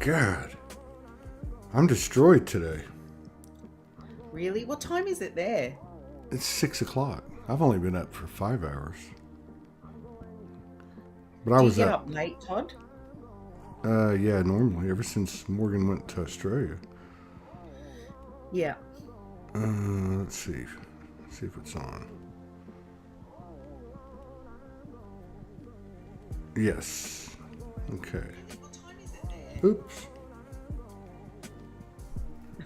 God, I'm destroyed today. Really? What time is it there? It's 6 o'clock. I've only been up for 5 hours. But I Do you was get up. up late, Todd? Yeah, normally, ever since Morgan went to Australia. Yeah. Let's see. See if it's on. Yes. Okay. What time is it there? Oops.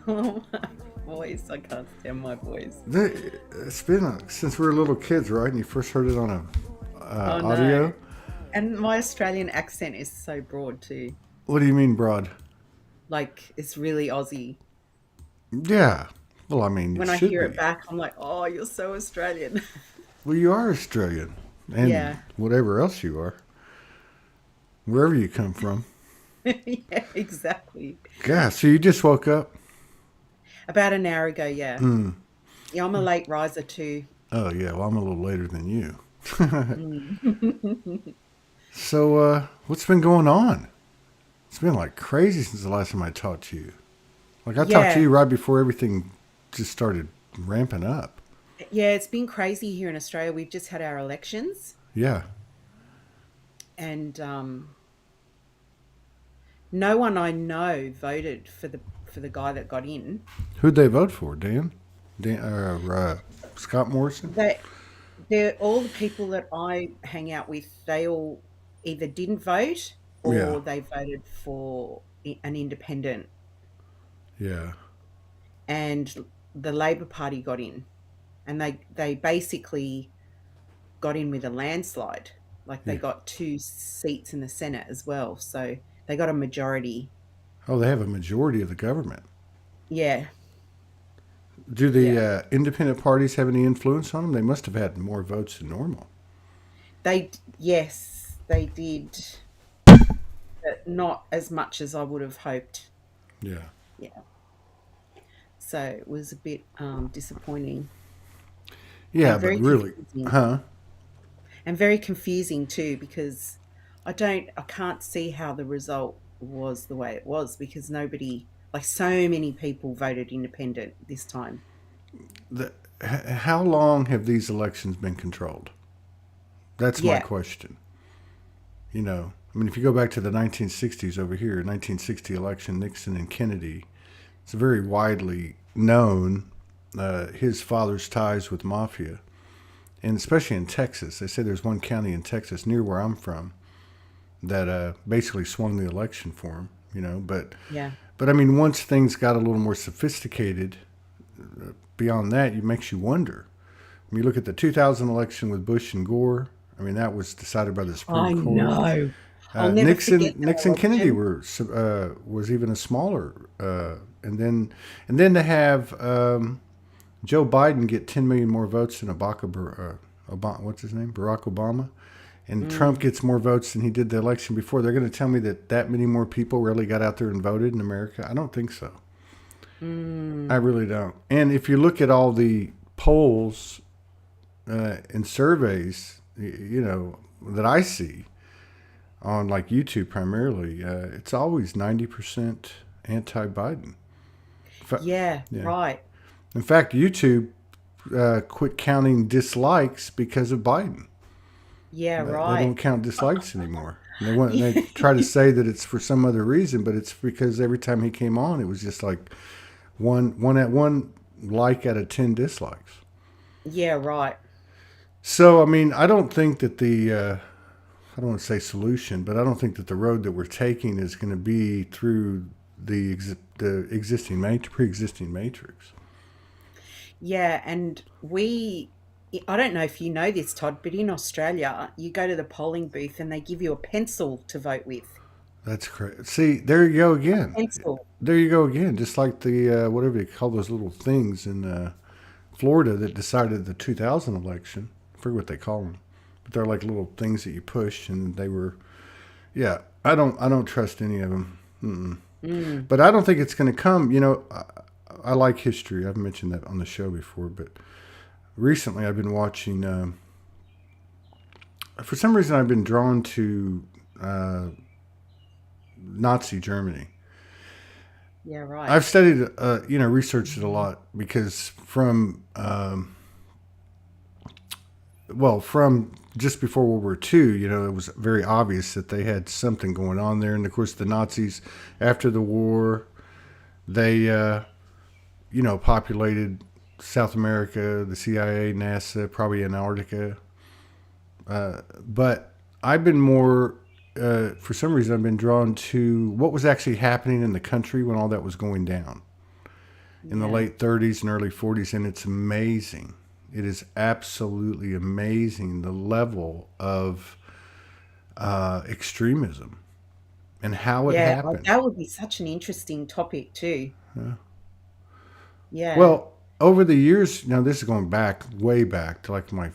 Oh, my voice. I can't stand my voice. It's been since we were little kids, right? And you first heard it on a Oh, audio. no. And my Australian accent is so broad, too. What do you mean, broad? Like, it's really Aussie. Yeah. Well, I mean, it When I should hear it be. back, I'm like, oh, you're so Australian. Well, you are Australian, and Yeah. whatever else you are, wherever you come from. Yeah, exactly. Yeah. So you just woke up. About an hour ago, yeah. Yeah, I'm a late riser, too. Oh yeah. Well, I'm a little later than you. Mm. So what's been going on? It's been like crazy since the last time I talked to you. Like I talked to Yeah. you right before everything just started ramping up. Yeah, it's been crazy here in Australia. We've just had our elections, Yeah. and no one I know voted for the guy that got in. Who'd they vote for? Dan? Scott Morrison? They they're all the people that I hang out with. They all either didn't vote Yeah. or they voted for an independent, Yeah. and the Labor Party got in, and they basically got in with a landslide. Like they Yeah. got two seats in the Senate as well, so they got a majority. Oh, they have a majority of the government. Yeah, Do the yeah. independent parties have any influence on them? They must have had more votes than normal. Yes, they did, but not as much as I would have hoped. Yeah. Yeah, so it was a bit disappointing Yeah, and but very really, confusing, huh? and very confusing too, because I can't see how the result was the way it was, because nobody, like so many people voted independent this time. The, how long have these elections been controlled? That's my Yeah. question. I mean, if you go back to the 1960s over here, 1960 election, Nixon and Kennedy, it's very widely known his father's ties with mafia, and especially in Texas. They say there's one county in Texas near where I'm from that basically swung the election for him. Yeah. But I mean, once things got a little more sophisticated, beyond that, it makes you wonder. I mean, you look at the 2000 election with Bush and Gore. I mean, that was decided by the Supreme I Court. know. I'll never Nixon forget that Nixon Kennedy election. was even a smaller, and then to have Joe Biden get 10 million more votes than Obama, what's his name, Barack Obama, and Trump Mm, gets more votes than he did the election before. They're going to tell me that many more people really got out there and voted in America? I don't think so. I mm. really don't. And if you look at all the polls and surveys, that I see on like YouTube primarily, it's always 90% anti-Biden. Yeah, Yeah. right. In fact, YouTube quit counting dislikes because of Biden. Yeah, They don't right. count dislikes anymore. They Yeah, try to say that it's for some other reason, but it's because every time he came on, it was just like one like out of 10 dislikes. yeah, right. So I mean, I don't think that I don't want to say solution, but I don't think that the road that we're taking is going to be through the existing pre-existing matrix. Yeah, and I don't know if you know this, Todd, but in Australia, you go to the polling booth and they give you a pencil to vote with. That's correct. See, there you go A again. pencil. There you go again. Just like the whatever you call those little things in Florida that decided the 2000 election. I forget what they call them, but they're like little things that you push, and they were. Yeah, I don't trust any of them. Mm-mm. Mm, But I don't think it's going to come. I like history. I've mentioned that on the show before, but recently I've been watching. For some reason, I've been drawn to Nazi Germany. Yeah, right. I've studied, researched it a lot because from just before World War II, it was very obvious that they had something going on there. And of course, the Nazis, after the war, they, populated South America, the CIA, NASA, probably Antarctica. But I've been more, for some reason, I've been drawn to what was actually happening in the country when all that was going down in the Yeah. late 30s and early 40s. And it's amazing. It is absolutely amazing the level of extremism and how it Yeah, happened. that would be such an interesting topic too. Yeah. Yeah. Well, over the years, now this is going back, way back to like my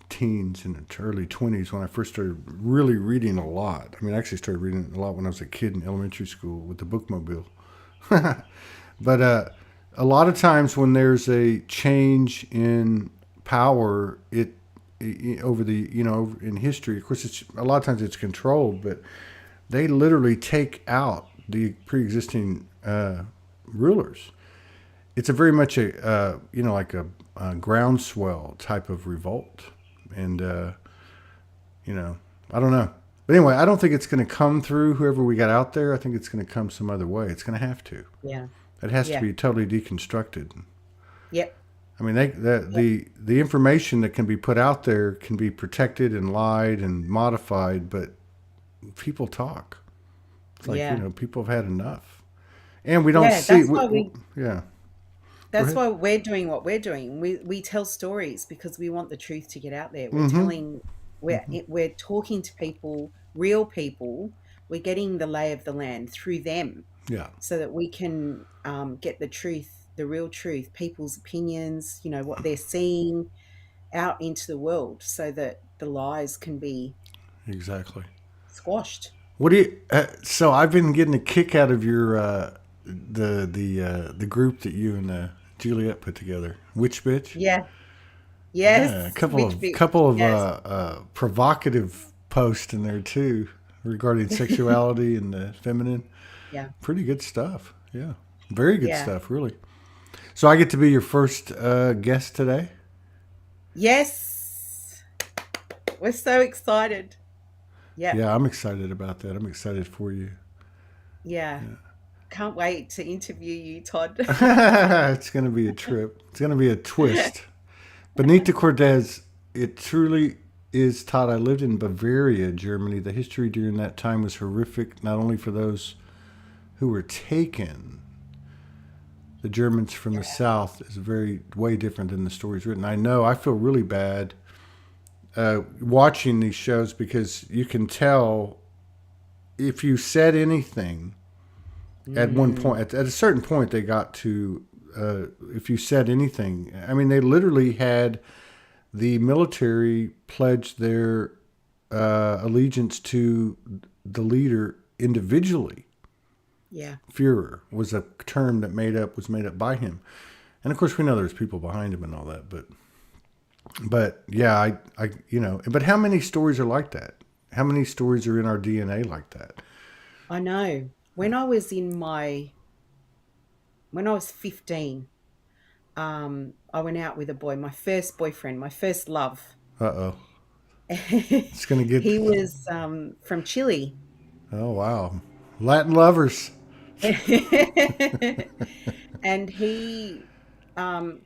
teens and early 20s when I first started really reading a lot. I mean, I actually started reading a lot when I was a kid in elementary school with the bookmobile. But a lot of times when there's a change in power, over the in history, of course, it's a lot of times it's controlled, but they literally take out the pre-existing rulers. It's a very much a like a groundswell type of revolt, and I don't know. But anyway, I don't think it's going to come through whoever we got out there. I think it's going to come some other way. It's going to have to. Yeah. It has to Yeah. be totally deconstructed. Yep. I mean, Yep. the information that can be put out there can be protected and lied and modified, but people talk. It's like Yeah. people have had enough, and we don't Yeah, see. Yeah, go that's ahead. why we're doing what we're doing. We tell stories because we want the truth to get out there. Mm-hmm. Mm-hmm. We're talking to people, real people. We're getting the lay of the land through them Yeah, so that we can get the truth, the real truth, people's opinions, what they're seeing out into the world so that the lies can be exactly. squashed. What do you? So I've been getting a kick out of your the group that you and Juliet put together. Witch bitch. Yeah. Yeah, a Yes. Which bit? couple of Yes. provocative posts in there too regarding sexuality and the feminine. Yeah. Pretty good stuff. Yeah, very good Yeah. stuff. Really. So I get to be your first guest today. Yes. We're so excited. Yeah. Yeah, I'm excited about that. I'm excited for you. Yeah. Can't wait to interview you, Todd. It's going to be a trip. It's going to be a twist. Benita Cortez, it truly is, Todd. I lived in Bavaria, Germany. The history during that time was horrific, not only for those who were taken. The Germans from the South is way different than the stories written. I know. I feel really bad watching these shows because you can tell if you said anything at one Mm, point, at a certain point, they got to, if you said anything, I mean, they literally had the military pledge their allegiance to the leader individually. yeah. Führer was a term that was made up by him, and of course we know there's people behind him and all that. But yeah, but how many stories are like that? How many stories are in our DNA like that? I know. When I was 15, I went out with a boy, my first boyfriend, my first love. Uh oh, it's gonna get. He was from Chile. Oh wow, Latin lovers. And he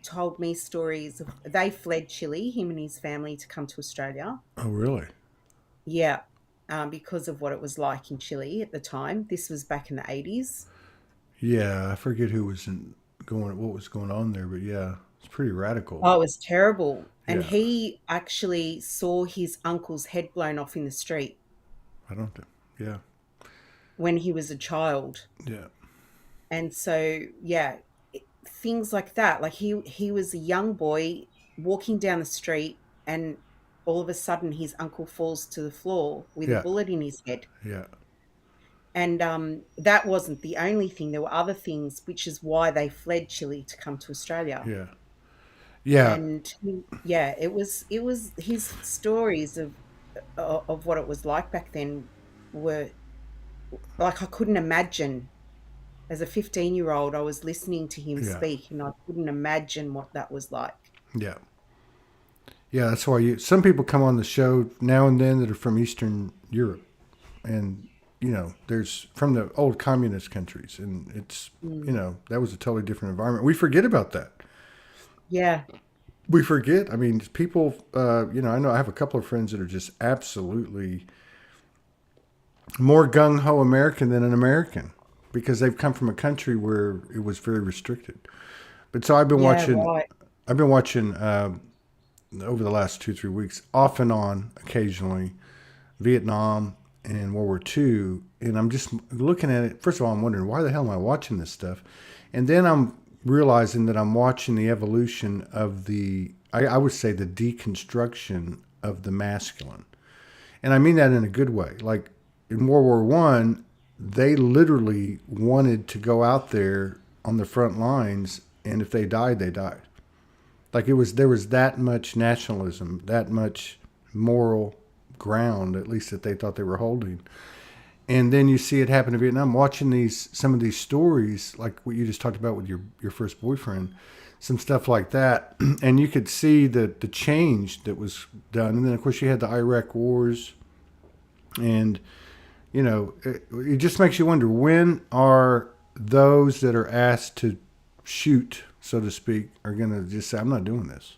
told me stories of they fled Chile, him and his family, to come to Australia. Oh really? Yeah, because of what it was like in Chile at the time. This was back in the 80s. Yeah, I forget what was going on there, but yeah, it's pretty radical. Oh, it was terrible. And Yeah, he actually saw his uncle's head blown off in the street I don't. Yeah, when he was a child. yeah, And so, yeah, things like that. Like he was a young boy walking down the street, and all of a sudden his uncle falls to the floor with a yeah, bullet in his head. yeah, And that wasn't the only thing. There were other things, which is why they fled Chile to come to Australia. yeah, yeah. And yeah, it was his stories of what it was like back then were like I couldn't imagine. As a 15-year-old, I was listening to him Yeah. speak, and I couldn't imagine what that was like. Yeah. Yeah, that's why some people come on the show now and then that are from Eastern Europe, and there's from the old communist countries, and it's Mm. that was a totally different environment. We forget about that. Yeah, We forget. I mean, people. I know I have a couple of friends that are just absolutely more gung ho American than an American because they've come from a country where it was very restricted. But so I've been yeah, watching. right. I've been watching over the last 2-3 weeks, off and on, occasionally, Vietnam and World War II, and I'm just looking at it. First of all, I'm wondering why the hell am I watching this stuff, and then I'm realizing that I'm watching the evolution of I would say the deconstruction of the masculine, and I mean that in a good way. Like in World War One, they literally wanted to go out there on the front lines, and if they died, they died. Like there was that much nationalism, that much moral ground, at least that they thought they were holding. And then you see it happen in Vietnam. Watching some of these stories, like what you just talked about with your first boyfriend, some stuff like that, and you could see the change that was done. And then of course you had the Iraq wars, and it just makes you wonder, when are those that are asked to shoot, so to speak, are going to just say, I'm not doing this.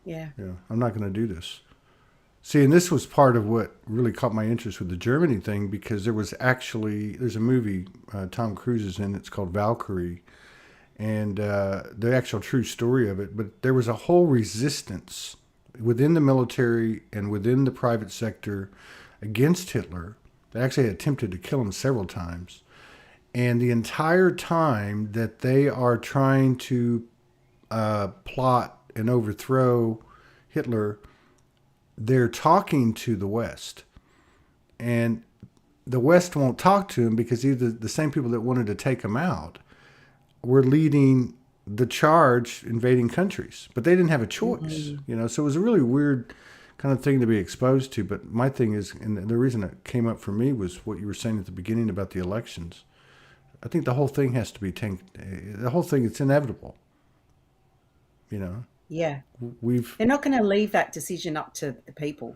Yeah, I'm not going to do this. See, and this was part of what really caught my interest with the Germany thing, because there's a movie Tom Cruise is in. It's called Valkyrie, and the actual true story of it. But there was a whole resistance within the military and within the private sector against Hitler. They actually attempted to kill him several times. And the entire time that they are trying to plot and overthrow Hitler, they're talking to the West. And the West won't talk to him because either the same people that wanted to take him out were leading the charge invading countries. But they didn't have a choice, So it was a really weird kind of thing to be exposed to. But my thing is, and the reason it came up for me was what you were saying at the beginning about the elections. I think the whole thing has to be the whole thing, it's inevitable. yeah. We've They're not going to leave that decision up to the people.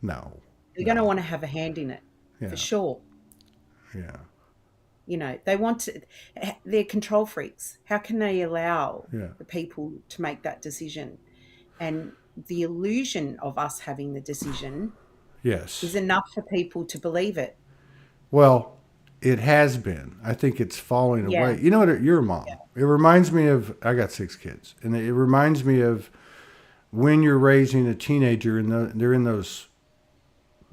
no, They're going to no, want to have a hand in it, for yeah, sure. yeah, They want to, they're control freaks. How can they allow yeah, the people to make that decision? And the illusion of us having the decision yes. is enough for people to believe it. Well, it has been. I think it's falling Yeah. away. You know what? You're a mom. It reminds me of, I got 6 kids, and it reminds me of when you're raising a teenager, and they're in those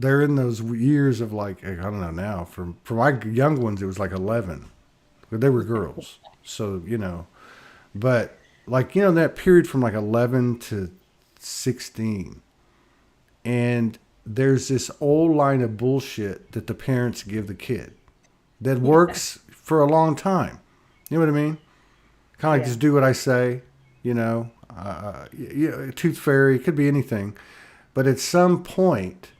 years of, like, I don't know now. For my young ones, it was like 11, but they were girls. So but like that period from like 11 to 16, and there's this old line of bullshit that the parents give the kid that works for a long time. You know what I mean? Kind of like, Yeah. just do what I say. Tooth fairy, it could be anything. But at some point,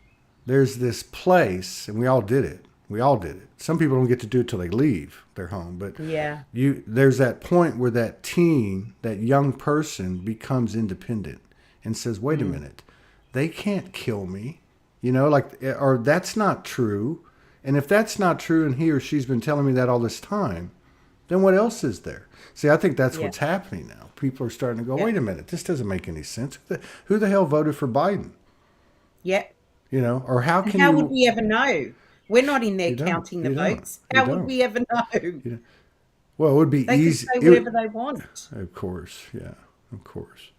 there's this place, and we all did it. We all did it. Some people don't get to do it till they leave their home, but Yeah. there's that point where that teen, that young person, becomes independent and says, "Wait a Mm. minute, they can't kill me," or that's not true. And if that's not true, and he or she's been telling me that all this time, then what else is there? See, I think that's Yeah. what's happening now. People are starting to go, Yeah. "Wait a minute, this doesn't make any sense. Who the hell voted for Biden?" Yeah. Or how And can how would you? we ever know? We're not in there You don't. counting the You don't. votes. You How would don't. we ever know? You don't. Well, it would be They can easy. say whatever they want. Of course, yeah, of course.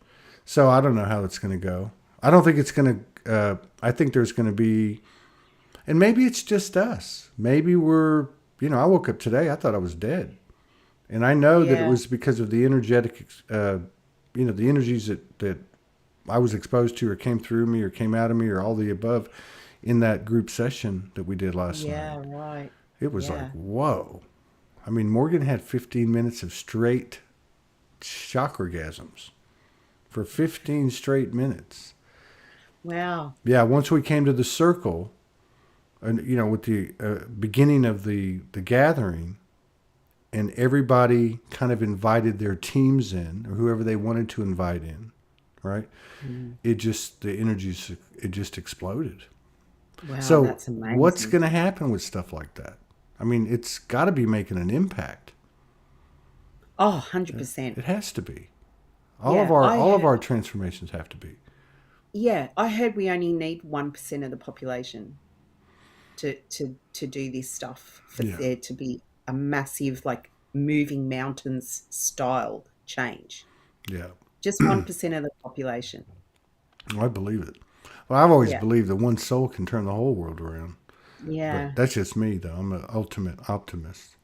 So I don't know how it's going to go. I don't think it's going to. I think there's going to be, and maybe it's just us. Maybe we're. I woke up today. I thought I was dead, and I know that it Yeah. was because of the energetic, the energies that I was exposed to, or came through me, or came out of me, or all the above, in that group session that we did last Yeah, night. right. It was like, Yeah. whoa. I mean, Morgan had 15 minutes of straight shock orgasms for 15 straight minutes. Wow. Yeah, once we came to the circle, with the beginning of the gathering, and everybody kind of invited their teams in, or whoever they wanted to invite in, right? Mm. The energies, it just exploded. Wow, So that's what's amazing. going to happen with stuff like that? I mean, it's got to be making an impact. Oh, 100%. It has to be. Yeah, All of our transformations have to be. I heard we only need 1% of the population to do this stuff for Yeah, there to be a massive, like, moving mountains style change. yeah. Just 1% of the population. I believe it. Well, I've always Yeah. believed that one soul can turn the whole world around. But Yeah. that's just me, though. I'm an ultimate optimist.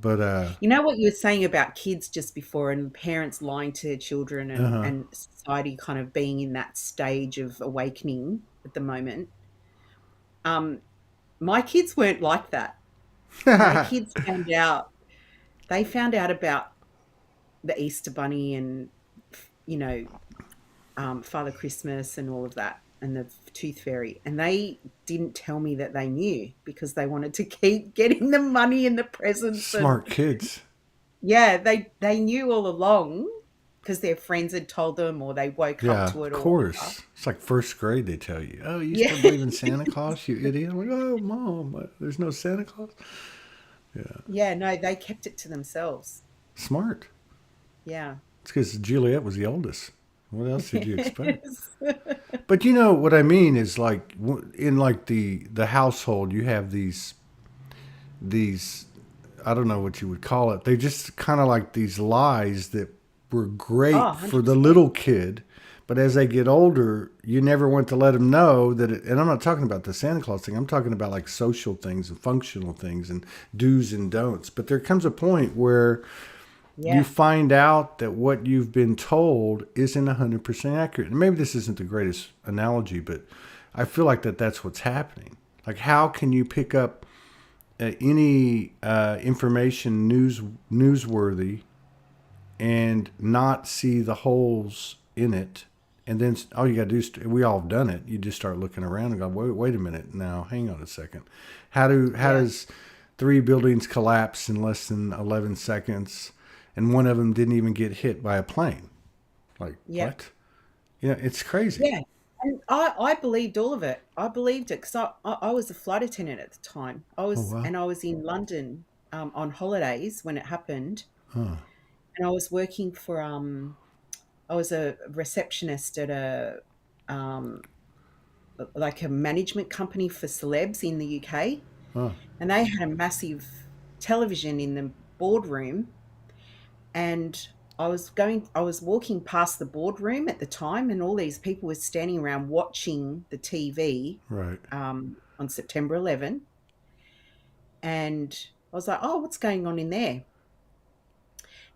But You know what you were saying about kids just before, and parents lying to their children, uh and society kind of being in that stage of awakening at the moment. Um, my kids weren't like that. My huh. kids found out about the Easter Bunny and, you know, Father Christmas and all of that, and the Tooth Fairy, and they didn't tell me that they knew because they wanted to keep getting the money and the presents. And Smart kids. yeah, they knew all along because their friends had told them, or they woke up Yeah, to of it or whatever. course. It's like first grade. They tell you, "Oh, you Yeah. still believe in Santa Claus, you idiot." I'm like, "Oh, mom, there's no Santa Claus." Yeah, Yeah, no, they kept it to themselves. smart. Yeah. It's because Juliet was the oldest. What else did you expect? Yes. But you know what I mean is like in like the household, you have these I don't know what you would call it. They just kind of like these lies that were Oh, great for the 100%. little kid, but as they get older, you never want to let them know that it, and I'm not talking about the Santa Claus thing. I'm talking about like social things and functional things and do's and don'ts. But there comes a point where you Yeah. find out that what you've been told isn't 100% accurate. And maybe this isn't the greatest analogy, but I feel like that's what's happening. Like, how can you pick up any information newsworthy and not see the holes in it? And then all you got to do is, we all have done it. You just start looking around and go, wait a minute. Now, hang on a second. How Yeah. does three buildings collapse in less than 11 seconds, and one of them didn't even get hit by a plane? Like, Yeah. what? It's crazy. Yeah. And I believed all of it. I believed it because I was a flight attendant at the time. Oh, wow. I was in London on holidays when it happened, Huh. and I was working for I was a receptionist at a um, like a management company for celebs in the UK, Huh. and they had a massive television in the boardroom, and I was walking past the boardroom at the time, and all these people were standing around watching the TV Right. on September 11, and I was like, oh, what's going on in there?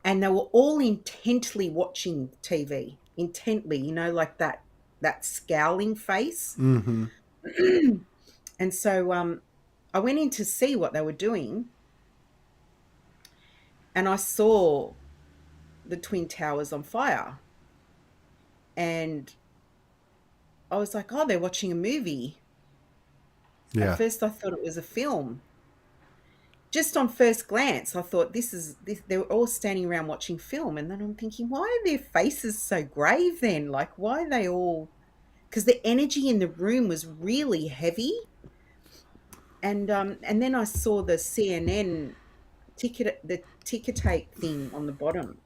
And they were all intently watching TV, intently, like that scowling face. Mm-hmm. And so I went in to see what they were doing, and I saw the Twin Towers on fire. And I was like, oh, they're watching a movie. At Yeah. first, I thought it was a film. Just on first glance, I thought this. They were all standing around watching film, and then I'm thinking, why are their faces so grave? Then, like, why are they all? Because the energy in the room was really heavy, and then I saw the CNN the ticker tape thing on the bottom,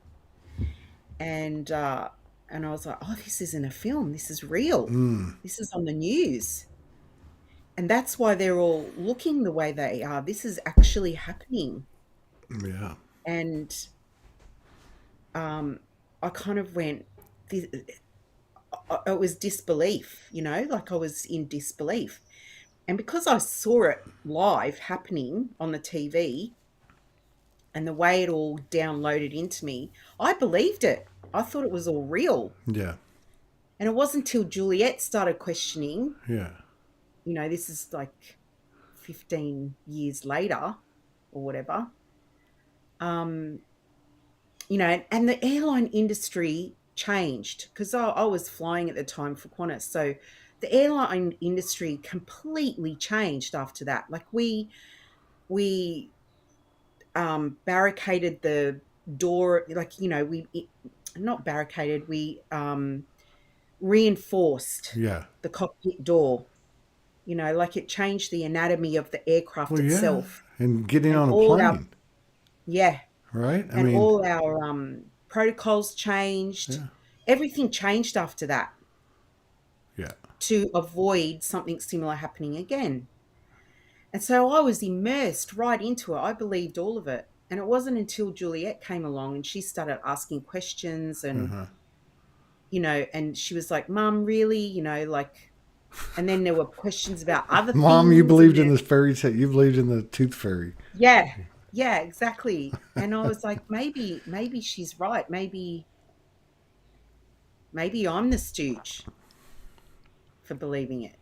and and I was like, oh, this isn't a film. This is real. Mm. This is on the news. And that's why they're all looking the way they are. This is actually happening. Yeah. And um, I kind of went, it was disbelief, like I was in disbelief. And because I saw it live happening on the TV and the way it all downloaded into me, I believed it. I thought it was all real. Yeah. And it wasn't until Juliet started questioning, Yeah. this is like 15 years later or whatever. Um, and the airline industry changed because I was flying at the time for Qantas. So the airline industry completely changed after that. Like we barricaded the door, like, not barricaded, we reinforced Yeah. the cockpit door. Like it changed the anatomy of the aircraft Well, yeah. itself, And getting and on a all our plane, yeah, right? I and mean, all our protocols changed. yeah. Everything changed after that Yeah. to avoid something similar happening again. And so I was immersed right into it. I believed all of it. And it wasn't until Juliet came along and she started asking questions, and, Uh-huh. and she was like, Mum, really? Like, and then there were questions about other Mom, you things. And believed in then, the fairy tale. You believed in the tooth fairy. yeah, yeah, exactly. And I was like, maybe she's right. Maybe I'm the stooge for believing it.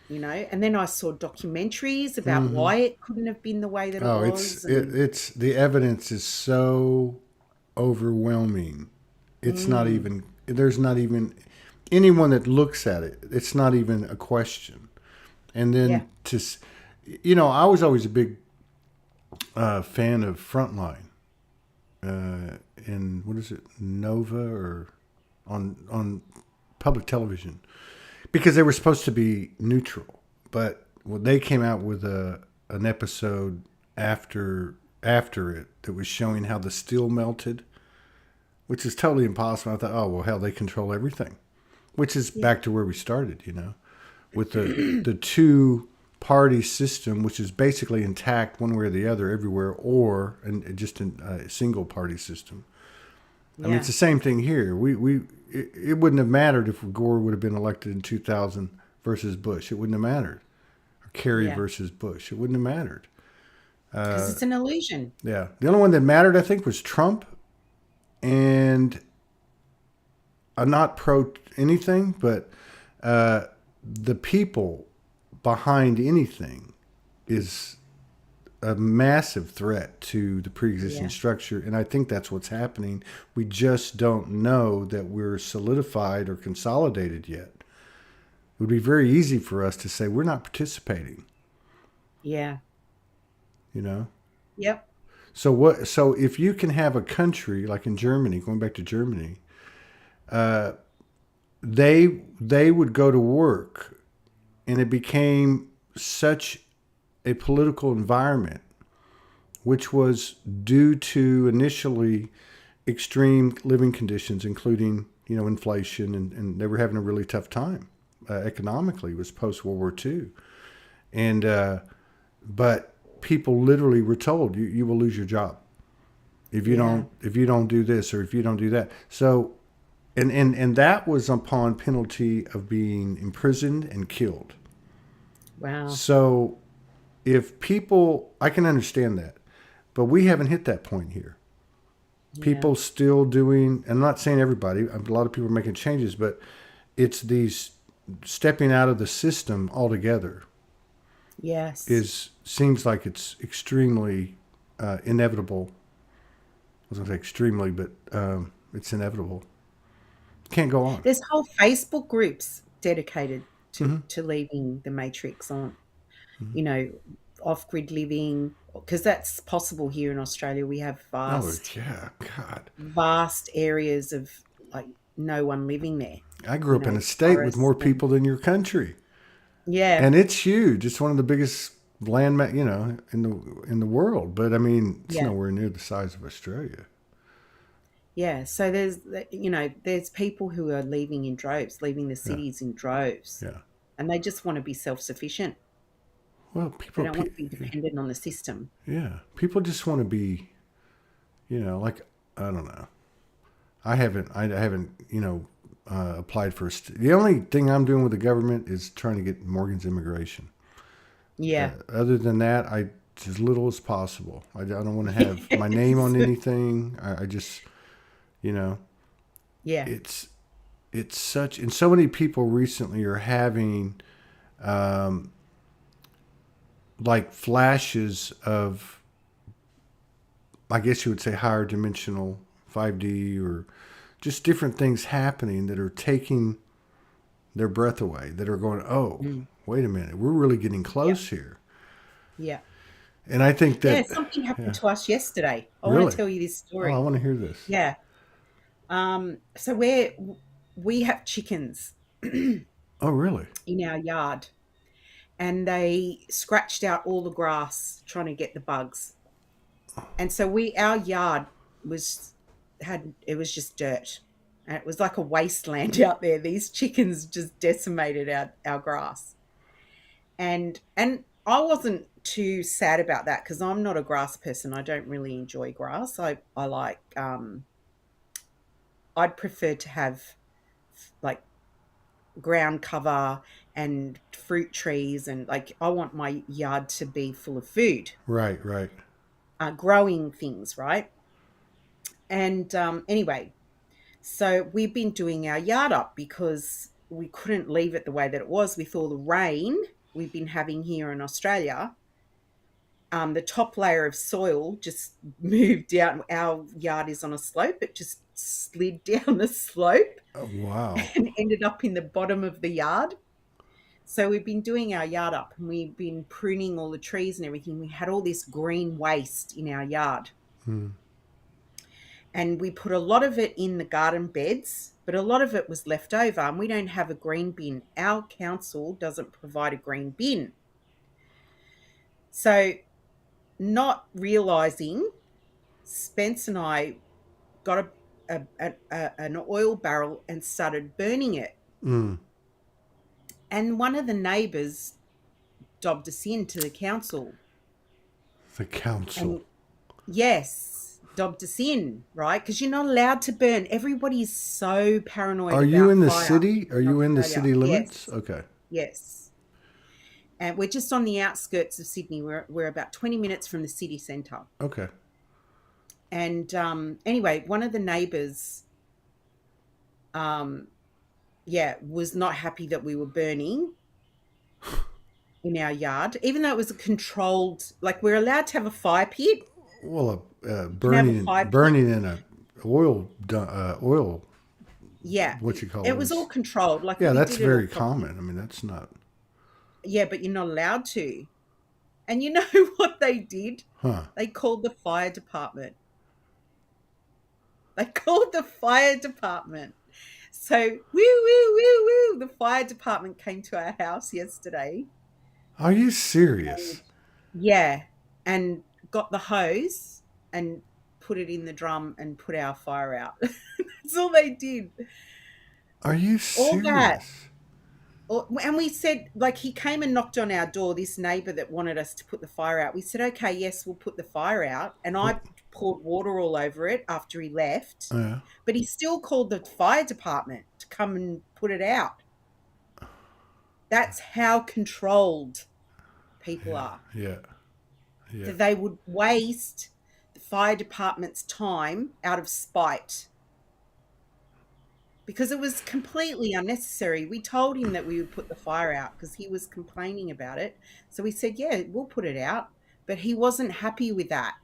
And then I saw documentaries about Mm-hmm. why it couldn't have been the way that it Oh, was. And it's the evidence is so overwhelming. It's not mm, even there's not even anyone that looks at it. It's not even a question. And yeah, then I was always a big fan of Frontline. In what is it, Nova, or on public television, because they were supposed to be neutral, but they came out with an episode after it that was showing how the steel melted, which is totally impossible. I thought, oh well, hell, they control everything, which is yeah, back to where we started, with the two party system, which is basically intact one way or the other everywhere, or and just a single party system. I mean, it's yeah, the same thing here. It wouldn't have mattered if Gore would have been elected in 2000 versus Bush. It wouldn't have mattered. Or Kerry yeah. versus Bush. It wouldn't have mattered. Because it's an illusion. Yeah. The only one that mattered, I think, was Trump. And I'm not pro anything, but the people behind anything is a massive threat to the pre-existing Yeah, structure, and I think that's what's happening. We just don't know that we're solidified or consolidated yet. It would be very easy for us to say we're not participating, yeah, you know. yep, So if you can have a country like in Germany, going back to Germany, they would go to work, and it became such a political environment, which was due to initially extreme living conditions, including inflation, and they were having a really tough time economically. It was post World War II, and but people literally were told you will lose your job yeah, if you don't do this or if you don't do that. So and that was upon penalty of being imprisoned and killed. wow, So if people, I can understand that, but we haven't hit that point here. yeah, People still doing, I'm not saying everybody, a lot of people are making changes, but it's these stepping out of the system altogether yes. seems like it's extremely inevitable. I was going to say extremely, but it's inevitable. Can't go on. There's whole Facebook groups dedicated to Mm-hmm. to leaving the matrix on, you know, off-grid living, because that's possible here in Australia. We have Oh vast, yeah, God. vast areas of like no one living there, I grew up in a state with forests more and people than your country. yeah, And it's huge. It's one of the biggest land, in the world. But I mean, it's yeah. nowhere near the size of Australia. Yeah, so there's people who are leaving in droves, leaving the Yeah, cities in droves, yeah. and they just want to be self-sufficient. Well, They don't want to be dependent on the system. yeah, people just want to be, like I don't know. I haven't, applied for. The only thing I'm doing with the government is trying to get Morgan's immigration. Yeah. Other than that, as little as possible. I don't want to have my name on anything. I just, you know, Yeah. it's such, and so many people recently are having like flashes of, I guess you would say, higher dimensional 5D, or just different things happening that are taking their breath away, that are going, oh, Mm. wait a minute, we're really getting Yeah. close here. Yeah. And I think Yeah. that, Something happened yeah, to us yesterday. I want to really. tell you this Oh, I story. want to hear this. Yeah. So we have chickens in Oh, really? our yard, and they scratched out all the grass trying to get the bugs. And so our yard was it was just dirt. And it was like a wasteland out there. These chickens just decimated our grass. And I wasn't too sad about that because I'm not a grass person. I don't really enjoy grass. I like I'd prefer to have like ground cover and fruit trees, and like I want my yard to be full of food, Right, right. growing things, right? And anyway, so we've been doing our yard up because we couldn't leave it the way that it was with all the rain we've been having here in Australia. The top layer of soil just moved down. Our yard is on a slope. It just slid down the slope Oh, wow. and ended up in the bottom of the yard. So we've been doing our yard up and we've been pruning all the trees and everything. We had all this green waste in our yard. Hmm. And we put a lot of it in the garden beds, but a lot of it was left over, and we don't have a green bin. Our council doesn't provide a green bin. So, not realizing, Spence and I got an oil barrel and started burning it. Mm. And one of the neighbours dobbed us into the council. The council. And yes, dobbed us in, right? Because you're not allowed to burn. Everybody's so paranoid Are about you in the fire city? Are in you in the Australia. city limits? Yes, Okay. yes. And we're just on the outskirts of Sydney. We're about 20 minutes from the city centre. Okay. And anyway, one of the neighbours, was not happy that we were burning in our yard, even though it was a controlled, like we're allowed to have a fire pit. Well, You can have a fire pit. burning in a oil, Yeah, what you call it it? was all controlled. Like Yeah, we that's did it all very properly. common. I mean, that's not, Yeah, but you're not allowed to. And you know what they did? huh? They called the fire department. They called the fire department. So, woo, woo, woo, woo. The fire department came to our house yesterday. Are you serious? Yeah. And got the hose and put it in the drum and put our fire out. That's all they did. Are you All that. serious? And we said, like, he came and knocked on our door, this neighbour that wanted us to put the fire out. We said, okay, yes, we'll put the fire out. And I poured water all over it after he left. Yeah. But he still called the fire department to come and put it out. That's how controlled people are. Yeah. Yeah. That they would waste the fire department's time out of spite because it was completely unnecessary. We told him that we would put the fire out because he was complaining about it. So we said, yeah, we'll put it out. But he wasn't happy with that.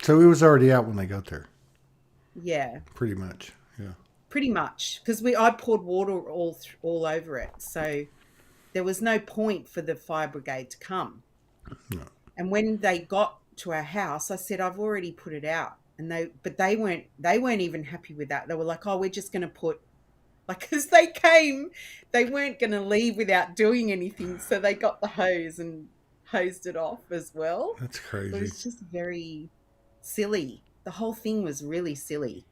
So it was already out when they got there, Yeah, pretty much. Yeah. pretty much. Because I poured water all over it. So there was no point for the fire brigade to come. No. And when they got to our house, I said, I've already put it out. And they weren't even happy with that. They were like, oh, we're just going to put, like, because they came, they weren't going to leave without doing anything. So they got the hose and hosed it off as well. That's It crazy. was just very silly. The whole thing was really silly.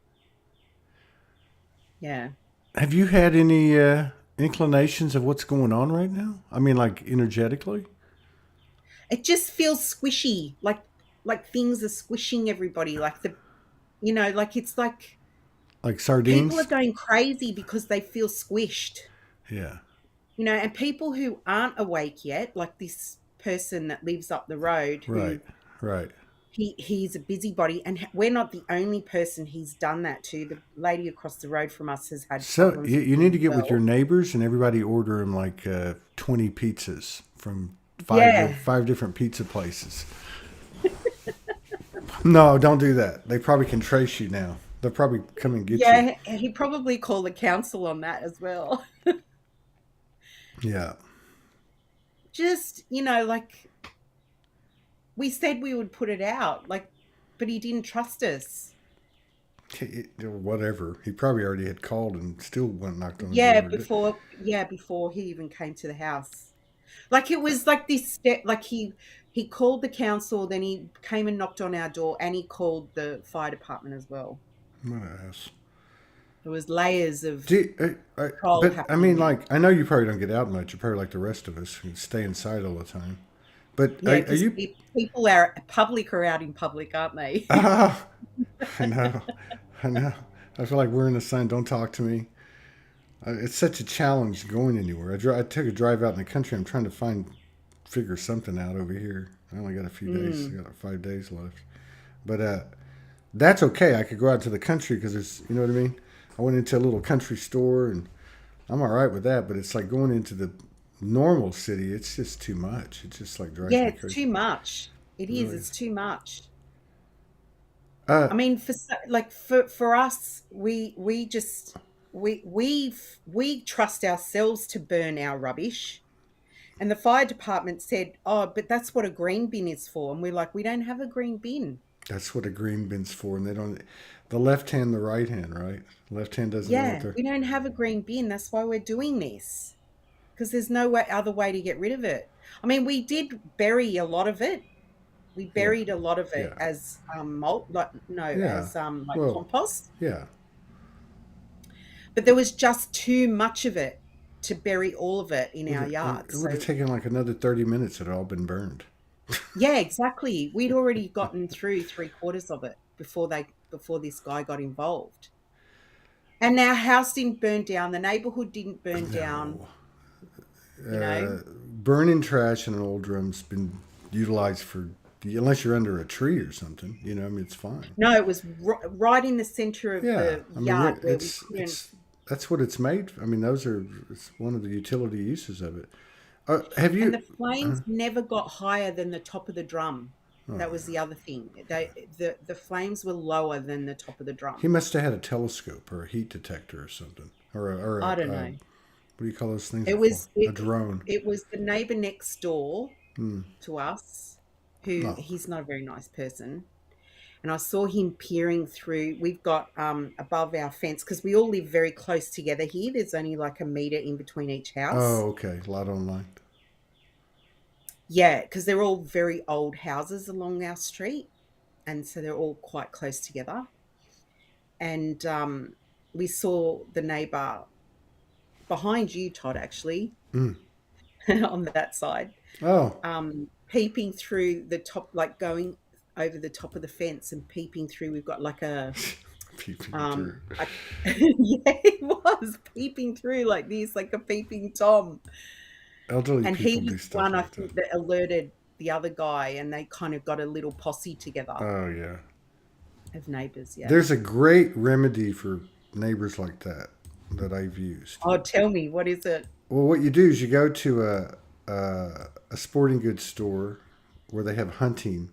Yeah. Have you had any inclinations of what's going on right now? I mean, like energetically? It just feels squishy, like things are squishing everybody, like like it's like Like people are sardines? going crazy because they feel squished. Yeah. And people who aren't awake yet, like this person that lives up the road, who Right. Right. he's a busybody, and we're not the only person he's done that to. The lady across the road from us has had So problems you, with you him need to as get with your well. neighbors and everybody order them like 20 pizzas from Yeah, five different pizza places. No, don't do that. They probably can trace you now. They'll probably come and get you. yeah, he probably called the council on that as well. Yeah. Just, like we said we would put it out, like, but he didn't trust us. Whatever. He probably already had called and still went knocked on the Yeah, door. before he even came to the house. Like it was like this step, like he called the council, then he came and knocked on our door, and he called the fire department as well. What an ass. There was layers of Do control but I happening mean, there. like, I know you probably don't get out much. You're probably like the rest of us who stay inside all the time. But Yeah, are because you? people are out in public, aren't they? Ah, I know, I know. I feel like we're in the sun. Don't talk to me. It's such a challenge going anywhere. I took a drive out in the country. I'm trying to figure something out over here. I only got a few days. I Mm. got like 5 days left. But that's okay. I could go out to the country because it's, you know what I mean? I went into a little country store and I'm all right with that. But it's like going into the normal city. It's just too much. It just like drives Yeah, me it's crazy. too much. It It is. really It's is. too much. Uh, I mean, for us, we just we trust ourselves to burn our rubbish. And the fire department said, "Oh, but that's what a green bin is for." And we're like, "We don't have a green bin." that's what a green bin's for. And they don't, the left hand, the right hand, right? The left hand doesn't know what Yeah, they're, we don't have a green bin. That's why we're doing this, because there's no other way to get rid of it. I mean, we did bury a lot of it. We yeah, buried a lot of it yeah, as mulch, like no, yeah. as like Well, compost. yeah. But there was just too much of it to bury all of it in our It yard. would have So taken like another 30 minutes. It had all been burned. yeah, exactly. We'd already gotten through three-quarters of it before this guy got involved. And our house didn't burn down. The neighborhood didn't burn down. No. You know, Burning trash in an old drum's been utilized for, unless you're under a tree or something, you know, I mean, it's fine. no, it was right in the center of Yeah. the I mean, yard where we couldn't. that's what it's made. I mean, it's one of the utility uses of it. Have And you, the flames never got higher than the top of the drum. oh, That was the other thing. The flames were lower than the top of the he drum. must have had a telescope or a heat detector or something. I don't know. What do you call those things It that fall? was A drone. it was the neighbor next door Hmm. to us, who Oh, he's not a very nice person. And I saw him peering through. We've got above our fence, because we all live very close together here. There's only like a meter in between each house. okay. Light on line. Yeah, because they're all very old houses along our street, and so they're all quite close together. And we saw the neighbor behind you, Todd, actually, Mm. on that side, Oh, peeping through the top, like going over the top of the fence and peeping through. We've got like peeping through. a yeah, it was peeping through like this, like a peeping Tom. Elderly And people he do was stuff one, I like that. think, that alerted the other guy, and they kind of got a little posse together Oh yeah. of neighbors. Yeah. There's a great remedy for neighbors like that that I've used. Oh, tell me, what is it? Well, what you do is you go to a sporting goods store where they have hunting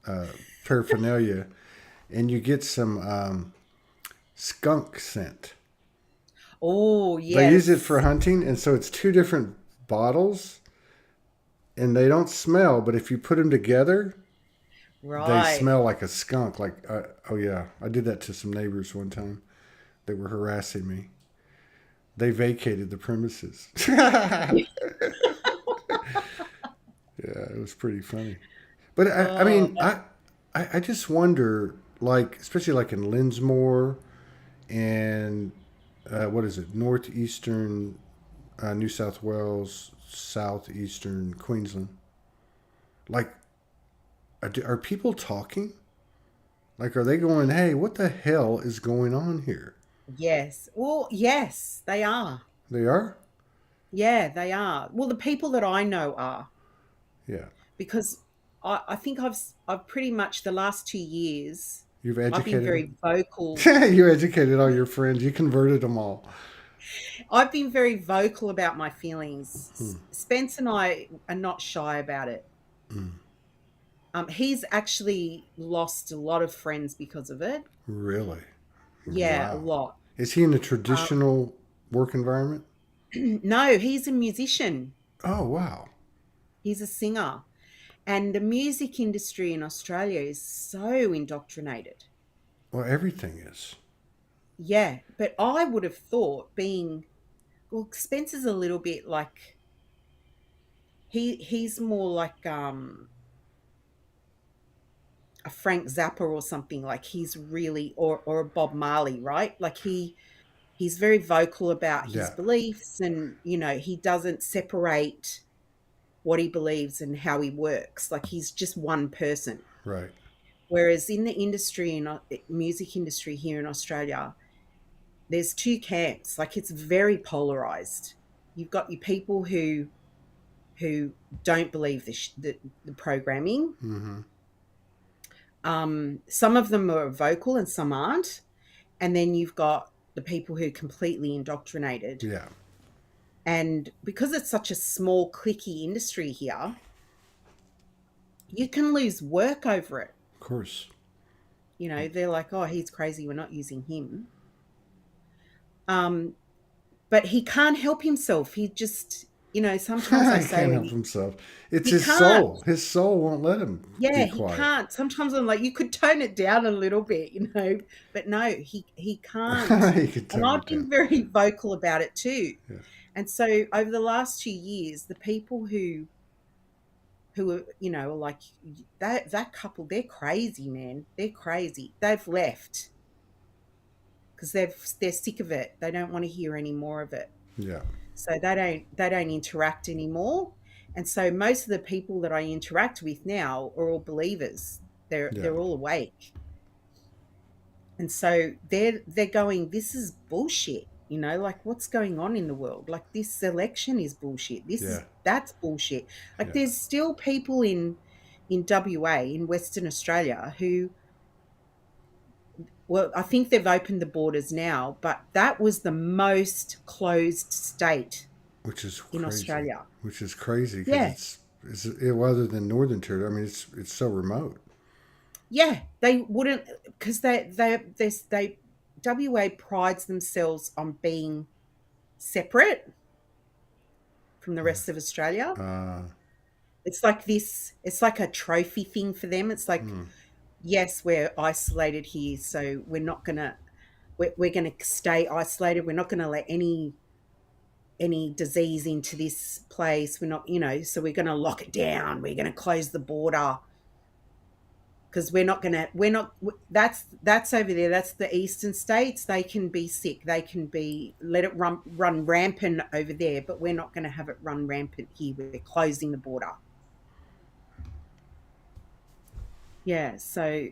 uh, paraphernalia, and you get some skunk scent. Oh, They use it for yes. hunting, and so it's two different bottles, and they don't smell. But if you put them together, they Right. smell like a skunk. Like, oh yeah, I did that to some neighbors one time. They were harassing me. They vacated the premises. Yeah, it was pretty funny. But I Oh, mean, I just wonder, like, especially like in Linsmore and what is it, northeastern New South Wales, southeastern Queensland. Like, are people talking? Like, are they going, hey, what the hell is going on here? yes. Well, yes, they are. They are? Yeah, they are. Well, the people that I know are, Yeah. because I think I've pretty much the last 2 years You've I've been educated them? very vocal. You educated all your friends. You converted them all. I've been very vocal about my feelings. Hmm. Spence and I are not shy about it. Mm. He's actually lost a lot of friends because of it. Really? Yeah, a Wow. lot. Is he in a Um, traditional work environment? No, he's a musician. Oh, wow. He's a singer. And the music industry in Australia is so indoctrinated. Well, everything is. Yeah, but I would have thought being well, Spencer's a little bit like he's more like a Frank Zappa or something. Like he's really or a Bob Marley, right? Like he's very vocal about his Yeah, beliefs, and he doesn't separate what he believes and how he works. Like he's just one person. right. Whereas in the industry, in music industry here in Australia, there's two camps. Like it's very polarized. You've got your people who don't believe the programming. Mm-hmm. Some of them are vocal and some aren't. And then you've got the people who are completely indoctrinated. Yeah, And because it's such a small, cliquey industry here, you can lose work over it. of course. They're like, oh, he's crazy. We're not using him. Um, but he can't help himself. He just, sometimes I He say, can't help himself. It's he his can't. soul. His soul won't let him Yeah, be he quiet. can't. Sometimes I'm like, you could tone it down a little bit. But no, he can't. He could And tone I've it down. been very vocal about it too. Yeah, And so over the last 2 years, the people who are, are like that couple, they're crazy, man. They're crazy. They've left because they're sick of it. They don't want to hear any more of it. yeah, So they don't interact anymore. And so most of the people that I interact with now are all believers. They're yeah, they're all awake. And so they're going, this is bullshit. Like what's going on in the world? Like this election is bullshit. yeah, That's bullshit. Like yeah. there's still people in WA, in Western Australia, who, well, I think they've opened the borders now, but that was the most closed state Which is in crazy. Australia. Which is crazy because Yeah. other than Northern Territory. I mean, it's so remote. Yeah, they wouldn't, because they WA prides themselves on being separate from the rest of Australia. Uh, It's like this. It's like a trophy thing for them. It's like, hmm, yes, we're isolated here, so we're gonna stay isolated. We're not gonna let any disease into this place. We're not, so we're gonna lock it down. We're gonna close the border because we're not that's over there, that's the eastern states. They can be sick, they can be, let it run rampant over there, but we're not going to have it run rampant here. We're closing the border. Yeah, so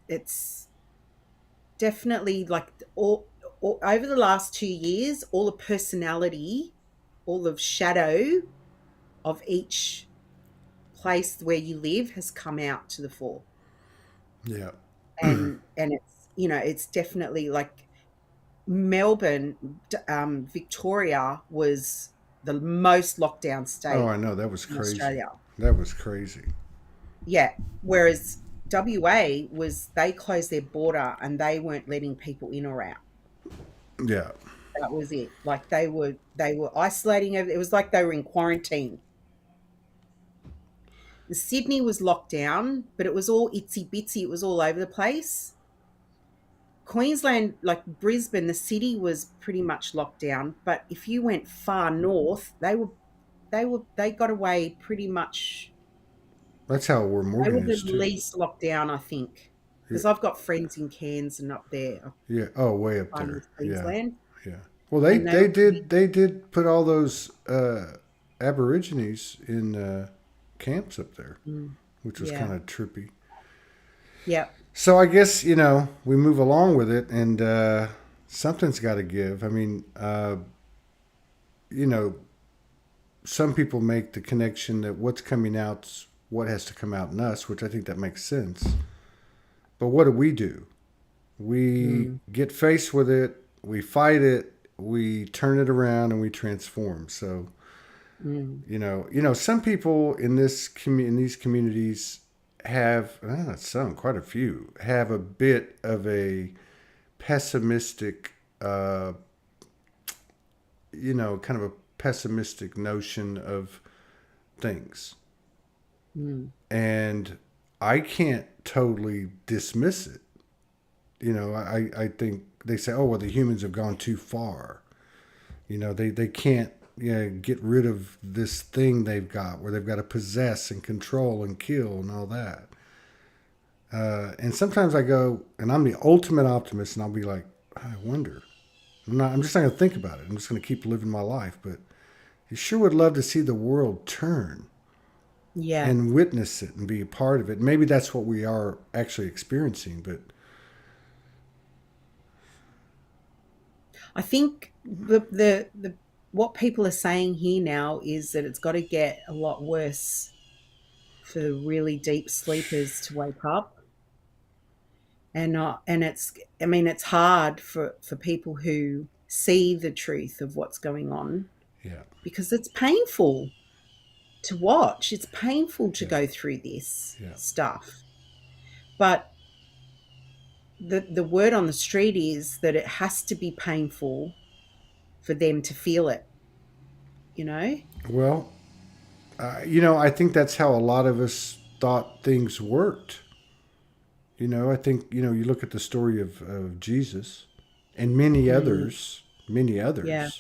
it's definitely like all over the last 2 years, all the personality, all the shadow of each place where you live has come out to the fore. yeah, And it's definitely like Melbourne, Victoria was the most lockdown oh, state I know that was in crazy. Australia. That was crazy. Yeah. Whereas WA was, they closed their border and they weren't letting people in or out. Yeah, That was it. Like they were isolating. It was like they were in quarantine. The Sydney was locked down, but it was all itsy bitsy. It was all over the place. Queensland, like Brisbane, the city was pretty much locked down. But if you went far north, they got away pretty much. that's how where They were Morgan the is too. least locked down, I think, Yeah, because I've got friends in Cairns and up there, yeah. Oh, way up in there. Yeah, Queensland, yeah. Well, they and they they were pretty. did they did put all those Aborigines in camps up there, Mm, which was kind yeah, of trippy. yeah, So I guess we move along with it, and something's got to give. I mean, you know, some people make the connection that what's coming out's what has to come out in us, which I think that makes sense. But what do? We mm, get faced with it, we fight it, we turn it around, and we transform. So mm, some people in in these communities have not some, quite a few have a bit of a pessimistic kind of a pessimistic notion of things. And I can't totally dismiss it. I think they say, oh, well, the humans have gone too far. They can't get rid of this thing they've got where they've got to possess and control and kill and all that. And sometimes I go, and I'm the ultimate optimist, and I'll be like, I wonder. I'm just not going to think about it. I'm just going to keep living my life. But you sure would love to see the world turn. Yeah. And witness it and be a part of it. Maybe that's what we are actually experiencing, but I think the what people are saying here now is that it's got to get a lot worse for the really deep sleepers to wake up. And it's hard for people who see the truth of what's going on, yeah, because it's painful to watch. It's painful to go through this stuff. But the word on the street is that it has to be painful for them to feel it, Well, I think that's how a lot of us thought things worked. I think, you look at the story of Jesus and many others. Yeah.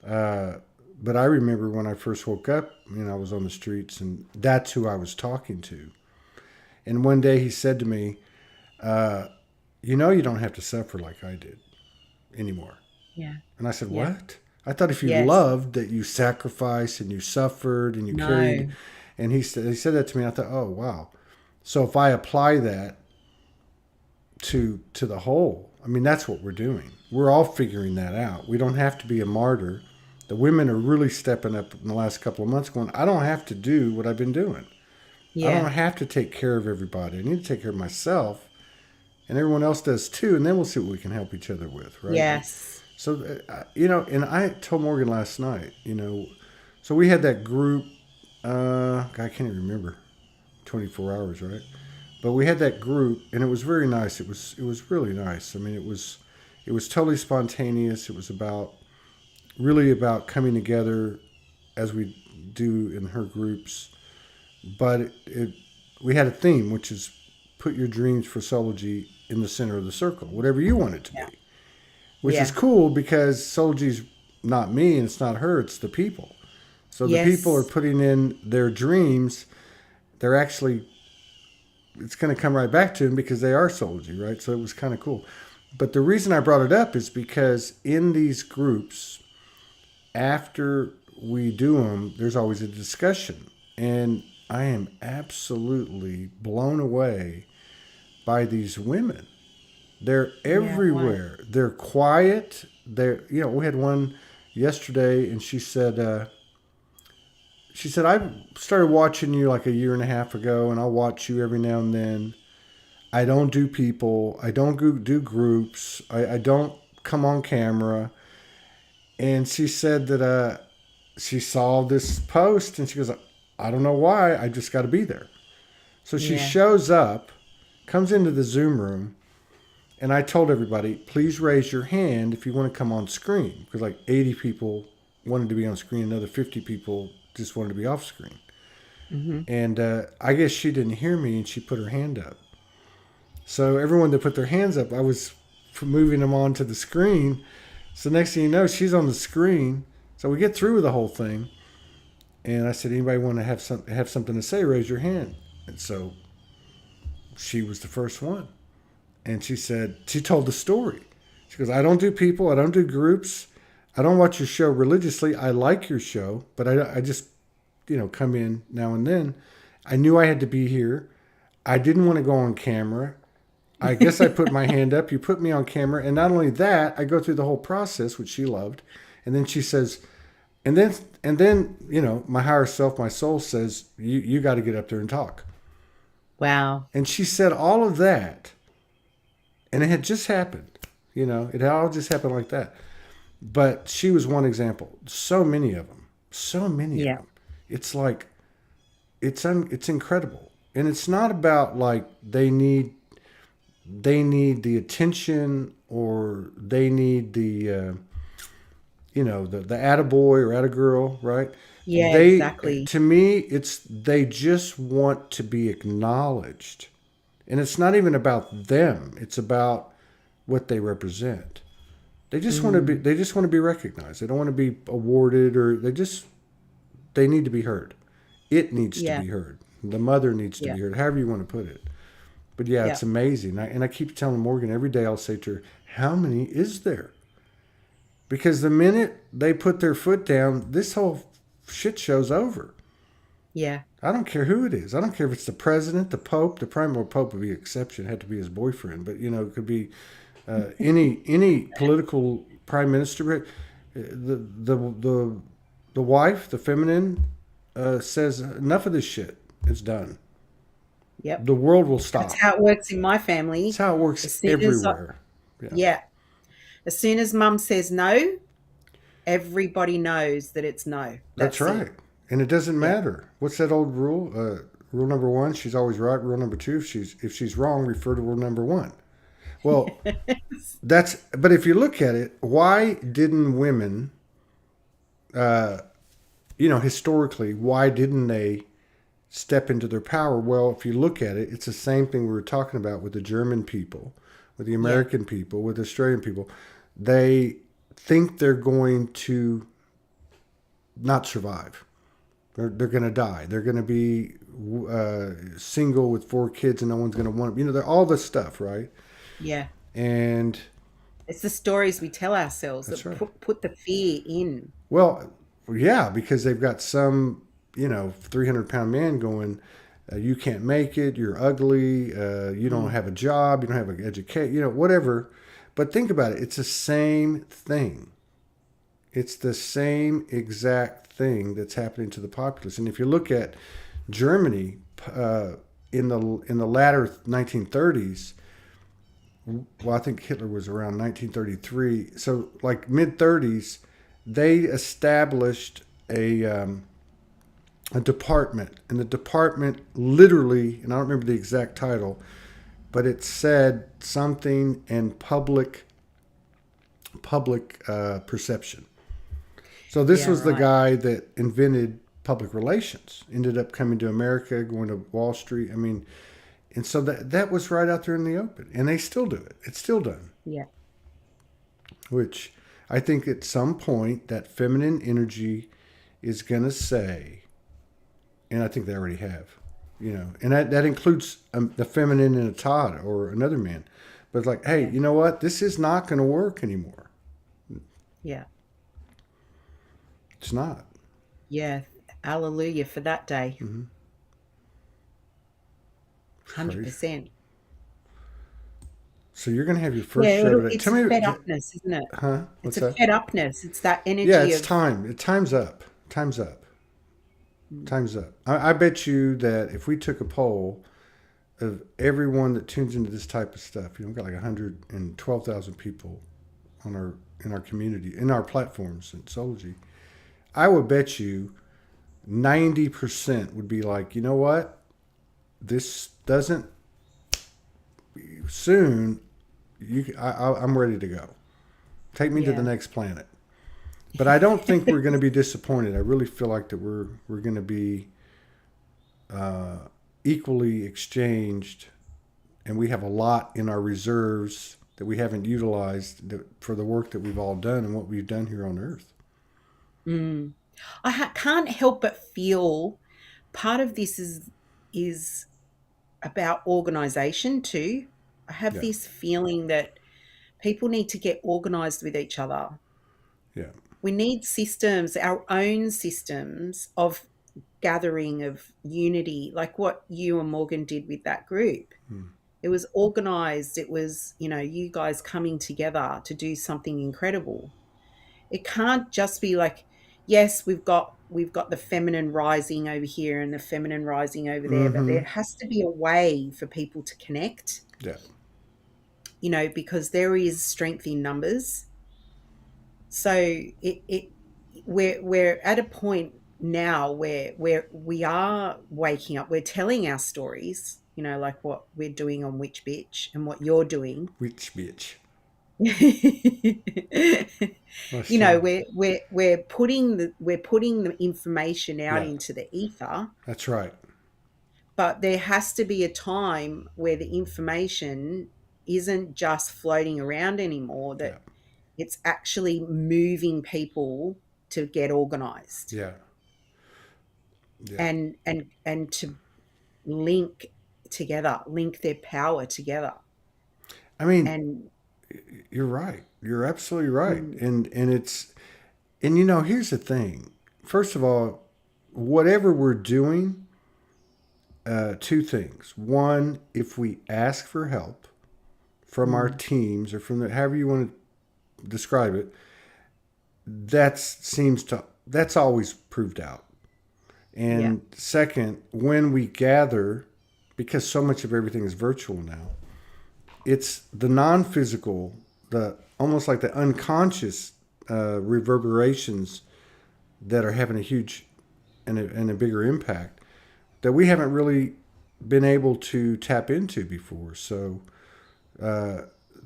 But I remember when I first woke up, I was on the streets, and that's who I was talking to. And one day he said to me, you don't have to suffer like I did anymore. Yeah. And I said, Yeah. what? I thought if you Yes. loved, that you sacrificed and you suffered and you No. carried. And he said that to me. And I thought, oh, wow. So if I apply that to the whole, that's what we're doing. We're all figuring that out. We don't have to be a martyr. The women are really stepping up in the last couple of months going, I don't have to do what I've been doing. Yeah. I don't have to take care of everybody. I need to take care of myself, and everyone else does too. And then we'll see what we can help each other with, right? Yes. So, and I told Morgan last night, so we had that group, I can't even remember, 24 hours, right? But we had that group, and it was very nice. It was really nice. It was totally spontaneous. It was really about coming together as we do in her groups. But we had a theme, which is put your dreams for Soulogy in the center of the circle, whatever you want it to be. Which is cool, because Soulogy's not me and it's not her, it's the people. So the people are putting in their dreams. They're actually, it's going to come right back to them because they are Soulogy, right? So it was kind of cool. But the reason I brought it up is because in these groups, after we do them, there's always a discussion. And I am absolutely blown away by these women. They're everywhere. Yeah, they're quiet. We had one yesterday, and she said, I started watching you like a year and a half ago, and I'll watch you every now and then. I don't do people. I don't do groups. I don't come on camera. And she said that she saw this post, and she goes, I don't know why. I just got to be there. So she shows up, comes into the Zoom room, and I told everybody, please raise your hand if you want to come on screen. Because like 80 people wanted to be on screen. Another 50 people just wanted to be off screen. Mm-hmm. And I guess she didn't hear me, and she put her hand up. So everyone that put their hands up, I was moving them onto the screen. So next thing you know, she's on the screen. So we get through with the whole thing. And I said, anybody want to have something to say, raise your hand. And so she was the first one. And she told the story. She goes, I don't do people. I don't do groups. I don't watch your show religiously. I like your show, but I just, come in now and then. I knew I had to be here. I didn't want to go on camera. I guess I put my hand up. You put me on camera. And not only that, I go through the whole process, which she loved. And then she says, and then, my higher self, my soul says, you got to get up there and talk. Wow. And she said all of that. And it had just happened. It had all just happened like that. But she was one example. So many of them. So many of them. It's like, it's incredible. And it's not about like they need the attention, or they need the, the attaboy or attagirl, right? Yeah, They, exactly. to me, they just want to be acknowledged. And it's not even about them. It's about what they represent. Mm, they just want to be recognized. They don't want to be awarded, or they need to be heard. It needs to yeah, be heard. The mother needs to yeah, be heard, however you want to put it. But yeah, yeah, it's amazing. And I keep telling Morgan every day, I'll say to her, how many is there? Because the minute they put their foot down, this whole shit show's over. yeah. I don't care who it is. I don't care if it's the president, the pope. The primary pope would be an exception; it had to be his boyfriend. But it could be any political prime minister. The wife, the feminine, says enough of this shit. It's done. Yep. The world will That's stop. how it works in my It's family. how it works As soon as everywhere. Yeah, yeah, as soon as mum says no, everybody knows that it's no. that's That's it. right. And it doesn't Yeah. matter. What's that old rule? Rule number one: she's always right. Rule number two: if she's wrong, refer to rule number one. Well, but if you look at it, why didn't women, uh, historically, why didn't they step into their power? Well, if you look at it, it's the same thing we were talking about with the German people, with the Yeah. American people, with the Australian people. They think they're going to not survive. They're going to die. They're going to be single with 4 kids and no one's going to want them. They're all this stuff, right? Yeah. And It's the stories we tell ourselves that's that right. put the fear in. Well, yeah, because they've got some, 300-pound man going, you can't make it, you're ugly, you don't Mm. have a job, you don't have an education, whatever. But think about it. It's the same thing. It's the same exact thing that's happening to the populace. And if you look at Germany in the latter 1930s, well, I think Hitler was around 1933. So, like mid 30s, they established a department, and the department literally, and I don't remember the exact title, but it said something in public perception. So this Yeah, was the right. guy that invented public relations. Ended up coming to America, going to Wall Street. I mean, and so that was right out there in the open, and they still do it. It's still done. Yeah. Which I think at some point that feminine energy is going to say, and I think they already have, and that includes the feminine in a Todd or another man. But it's like, hey, Yeah. you know what? This is not going to work anymore. Yeah. It's not. Yeah. Hallelujah for that day. Mm-hmm. It's crazy. 100%. So you're going to have your first Yeah, show today. it's Tell a me, fed upness, isn't it? huh? It's What's a that? fed upness. It's that Yeah, energy it's of time. Time's up. Time's up. mm, Time's up. I bet you that if we took a poll of everyone that tunes into this type of stuff, we've got like 112,000 people in our community, in our platforms in Soulogy. I would bet you 90% would be like, you know what? This doesn't soon. I'm ready to go. Take me to the yeah. next planet. But I don't think we're going to be disappointed. I really feel like that we're going to be uh, equally exchanged, and we have a lot in our reserves that we haven't utilized for the work that we've all done and what we've done here on Earth. Mm. Can't help but feel part of this is about organization too. I have Yeah, this feeling that people need to get organized with each other. yeah, We need systems, our own systems of gathering, of unity, like what you and Morgan did with that group. mm, It was organized. It was, you guys coming together to do something incredible. It can't just be like, yes, we've got the feminine rising over here and the feminine rising over there, but mm-hmm. there has to be a way for people to connect, Yeah, because there is strength in numbers. So we're at a point now where we are waking up, we're telling our stories, like what we're doing on Witch Bitch and what you're doing. which bitch? That's You know, true. we're putting the information out Yeah, into the ether, that's right. but there has to be a time where the information isn't just floating around anymore, Yeah, that it's actually moving people to get organized yeah, yeah. and to link together, link their power together. I mean, And you're right. You're absolutely right. mm, And it's and here's the thing. First of all, whatever we're doing, two things. One, if we ask for help from our mm, teams or from however you want to describe it, that's always proved out. yeah, And second, when we gather, because so much of everything is virtual now, it's the non-physical, the almost like the unconscious reverberations that are having a huge and a bigger impact that we haven't really been able to tap into before. So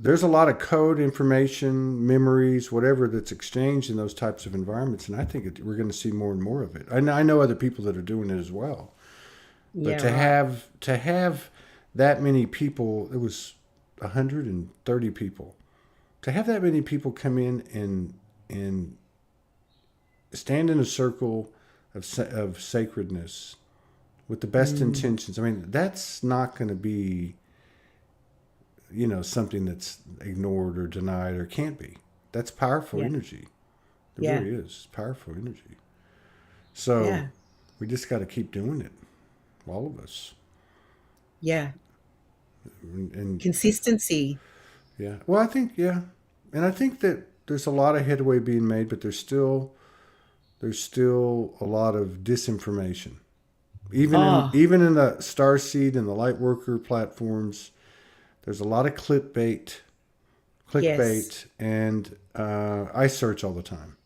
there's a lot of code, information, memories, whatever that's exchanged in those types of environments, and I think we're going to see more and more of it. I know other people that are doing it as well, but yeah, to right. have that many people, it was 130 people. To have that many people come in and stand in a circle of sacredness with the best Mm, intentions. I mean, that's not going to be something that's ignored or denied or can't be. That's powerful yeah, energy. It yeah, really is powerful energy. So yeah, we just got to keep doing it, all of us. yeah. And Consistency. yeah, well, I think yeah, and I think that there's a lot of headway being made, but there's still a lot of disinformation. Even in Oh, even in the Starseed and the Lightworker platforms, there's a lot of yes. clickbait, and I search all the time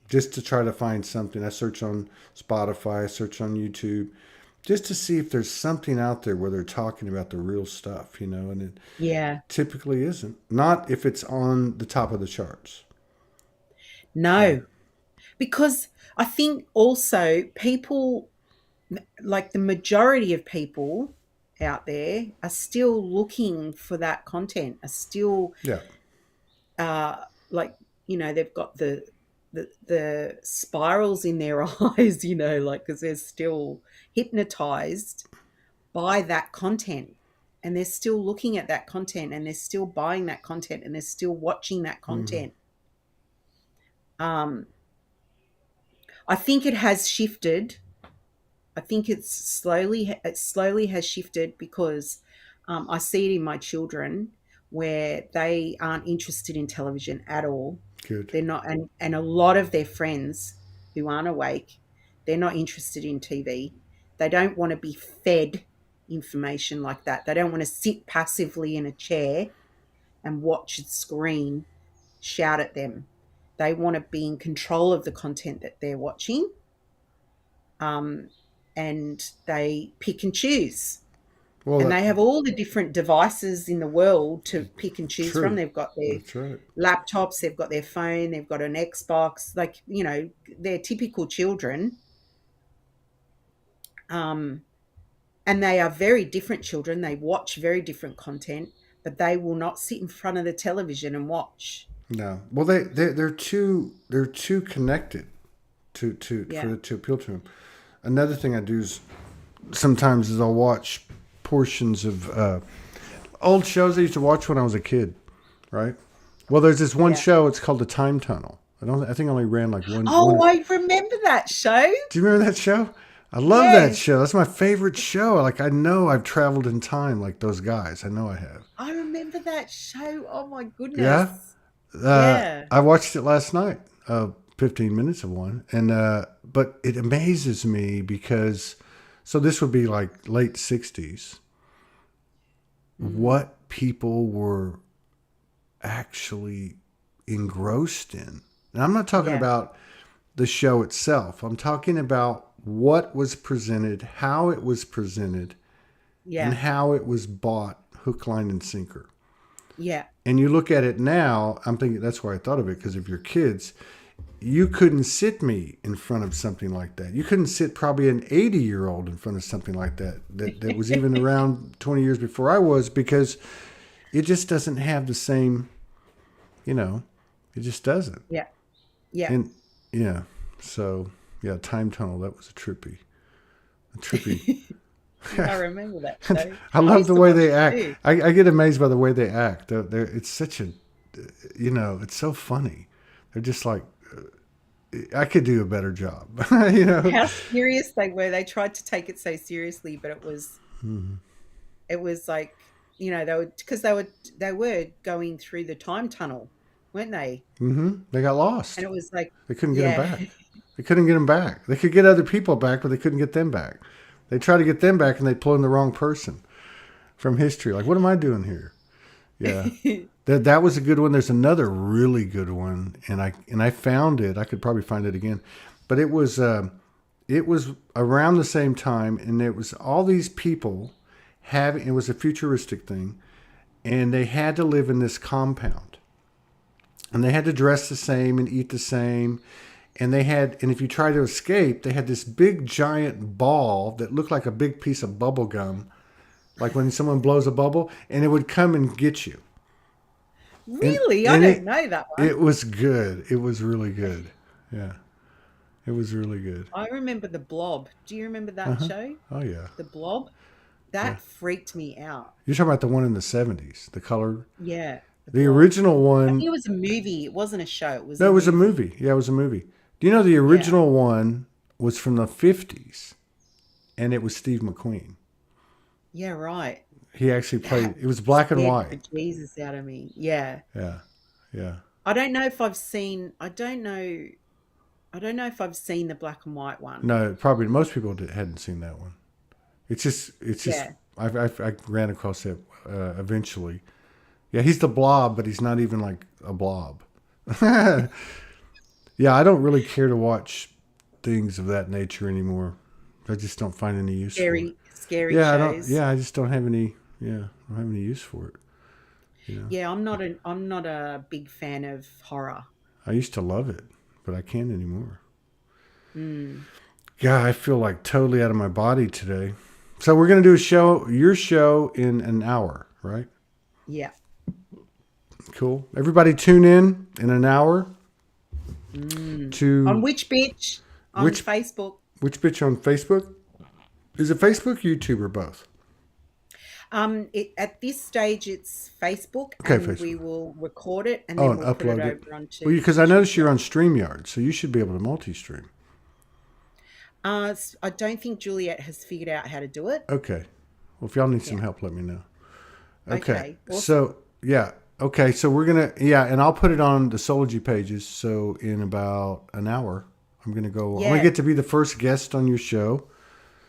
just to try to find something. I search on Spotify, I search on YouTube, just to see if there's something out there where they're talking about the real stuff, and it Yeah. typically isn't. Not if it's on the top of the charts. Yeah. No, because I think also people, like the majority of people out there, are still looking for that content, are still Yeah. uh like, they've got the spirals in their eyes, like, because they're still hypnotized by that content, and they're still looking at that content, and they're still buying that content, and they're still watching that Hmm. content. um I think it has shifted. I think it slowly has shifted, because I see it in my children, where they aren't interested in television at all. Good. They're not, and a lot of their friends who aren't awake, they're not interested in TV. They don't want to be fed information like that. They don't want to sit passively in a chair and watch a screen shout at them. They want to be in control of the content that they're watching, um, and they pick and choose. Well, And they have all the different devices in the world to pick and choose from. true. They've got their That's right. laptops, they've got their phone, they've got an Xbox, like, they're typical children. Um, and they are very different children. They watch very different content, but they will not sit in front of the television and watch. No. Well, they're too connected Yeah. to appeal to them. Another thing I do is sometimes is I'll watch portions of old shows I used to watch when I was a kid. Right. Well, there's this one Yeah. show. It's called The Time Tunnel. I think it only ran like one. Oh, I remember that show. Do you remember that show? I love that Yes. show. That's my favorite show. Like I know I've traveled in time like those guys. I know I have. I remember that show. Oh my Yeah. goodness. Yeah. I watched it last night. 15 minutes of one, and but it amazes me because so this would be like late '60s. Mm, What people were actually engrossed in, and I'm not talking yeah. about the show itself. I'm talking about what was presented, how it was presented, and Yeah. how it was bought hook, line, and sinker. Yeah. And you look at it now, I'm thinking that's why I thought of it, because of your kids. You couldn't sit me in front of something like that. You couldn't sit probably an 80-year-old in front of something like that was even around 20 years before I was, because it just doesn't have the same, you know, it just doesn't. Yeah. Yeah. And yeah, so yeah, time tunnel, that was a trippy. I remember that show. I I love used the to way watch they it act. too. I get amazed by the way they act. It's such a, it's so funny. They're just like, I could do a better job, you know. How serious they were. They tried to take it so seriously, but it was like, they were, because they were going through the time tunnel, weren't they? They got And lost. it was like, They couldn't get them yeah. back. They couldn't get them back. They could get other people back, but they couldn't get them back. They try to get them back, and they pull in the wrong person from history. Like, what am I doing here? Yeah, that was a good one. There's another really good one, and I found it. I could probably find it again, but it was around the same time, and it was all these people having. It was a futuristic thing, and they had to live in this compound, and they had to dress the same and eat the same. And if you try to escape, they had this big giant ball that looked like a big piece of bubble gum, like when someone blows a bubble, and it would come and get you. Really? I And don't know that one. it was good. It was really good. Yeah, it was really good. I remember The Blob. Do you remember Uh that huh. show? Oh yeah, The Blob? yeah. That freaked me out. You're talking about the one in the '70s, the color. Yeah, The The Blob. original I think one. it was a movie. It wasn't a show. It was No, a it was a movie. movie. Yeah, it was a movie. Do you know the Yeah. original one was from the '50s, and it was Steve McQueen. Yeah, right. He actually That played. It was black and scared the white. Jesus out of me. Yeah. Yeah, yeah. I don't know if I've seen I don't know if I've seen the black and white one. No, probably most people hadn't seen that one. It's just. Yeah. I ran across it eventually. Yeah, he's the blob, but he's not even like a blob. Yeah, I don't really care to watch things of that nature anymore. I just don't find any use for it. Scary Yeah, I don't. shows. Yeah, I just don't have any. Yeah, I don't have any use for it. You know, Yeah, I'm not a big fan of horror. I used to love it, but I can't anymore. Mm. Yeah, I feel like totally out of my body today. So we're gonna do your show in an hour, right? Yeah. Cool. Everybody tune in an hour On to which bitch? On which Facebook. which bitch on Facebook? Is it Facebook, YouTube, or both? At this stage, it's Facebook, Okay, and we Facebook. will record it, and Oh, then and we'll put it upload it. over onto Well, because I YouTube. noticed you're on StreamYard, so you should be able to multi-stream. I don't think Juliet has figured out how to do it. Okay. Well, if y'all need some Yeah. help, let me know. Okay. Okay. Awesome. So yeah. Okay. So we're gonna and I'll put it on the Soulogy pages. So in about an hour, I'm gonna go. I'm gonna Yeah. get to be the first guest on your show.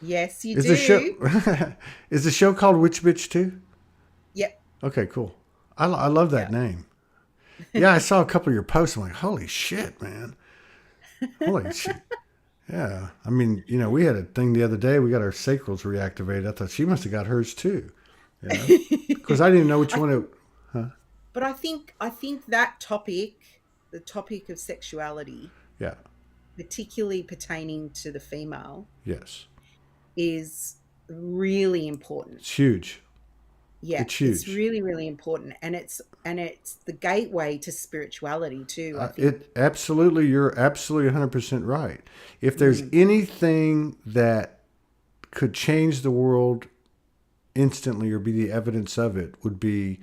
Yes, you Is the show do. is the show called Witch Bitch too? Yep. Okay. Cool. I love that Yeah. name. Yeah, I saw a couple of your posts. I'm like, holy shit, man. Holy shit. Yeah. I mean, we had a thing the other day. We got our sacrals reactivated. I thought she must have got hers too. Because I didn't even know which one it. Huh? But I think that topic, the topic of sexuality, Yeah. particularly pertaining to the female, Yes. is really important. It's huge. Yeah, It's it's huge. really, really important, and it's the gateway to spirituality too, I think. It absolutely. You're absolutely 100% right. If there's Mm. anything that could change the world instantly or be the evidence of it, would be,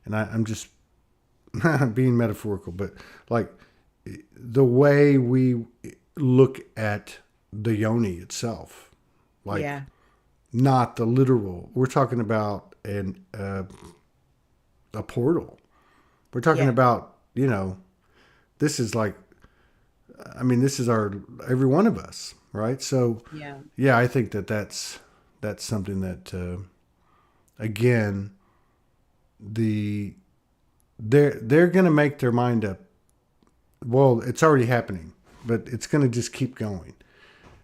and I'm just being metaphorical, but like the way we look at the yoni itself, like Yeah, not the literal. We're talking about a portal. We're talking yeah, about, this is like, I mean, this is every one of us, right? So yeah, yeah, I think that's something that again, they're going to make their mind up. Well, it's already happening, but it's going to just keep going,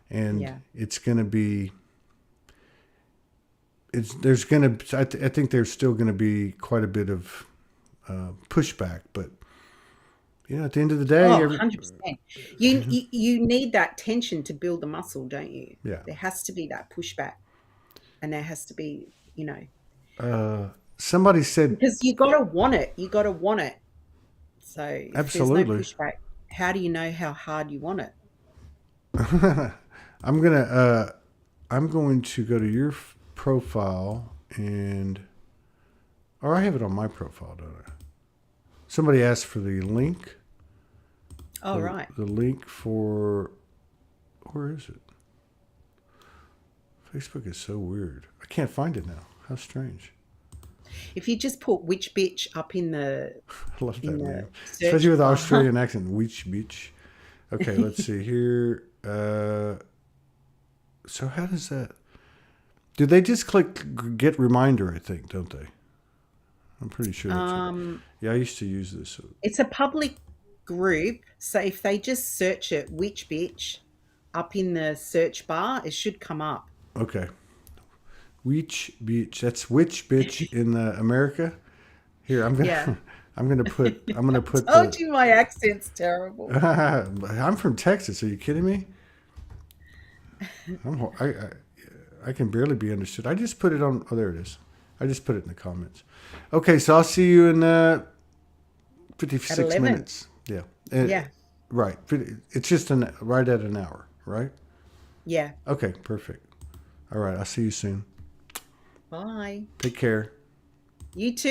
and yeah, it's going to be. There's going to. I think there's still going to be quite a bit of pushback. But at the end of the day, Oh, 100%. You need that tension to build the muscle, don't you? yeah. There has to be that pushback, and there has to be, Somebody said because you got to want it. You got to want it. So if there's no absolutely. pushback, how do you know how hard you want it? I'm gonna I'm going to go to your profile or I have it on my profile, don't I? Somebody asked for the link. Oh, right. The link for where is it? Facebook is so weird. I can't find it now. How strange. If you just put "which bitch" up in I love that name, search especially with the bar. Australian accent. Which beach? Okay, let's see here. So how does that? Do they just click get reminder? I think, don't they? I'm pretty sure that's it. Yeah, I used to use this. It's a public group, so if they just search it "which bitch" up in the search bar, it should come up. Okay, which beach? That's which bitch in America. Here, I'm gonna Yeah. I'm gonna put Told the. you my accent's terrible. I'm from Texas. Are you kidding me? I can barely be understood. I just put it on. Oh, there it is. I just put it in the comments. Okay, so I'll see you in At 56 11. minutes. Yeah. Yeah. Right. It's just right at an hour, right? Yeah. Okay, perfect. All right, I'll see you soon. Bye. Take care. You too.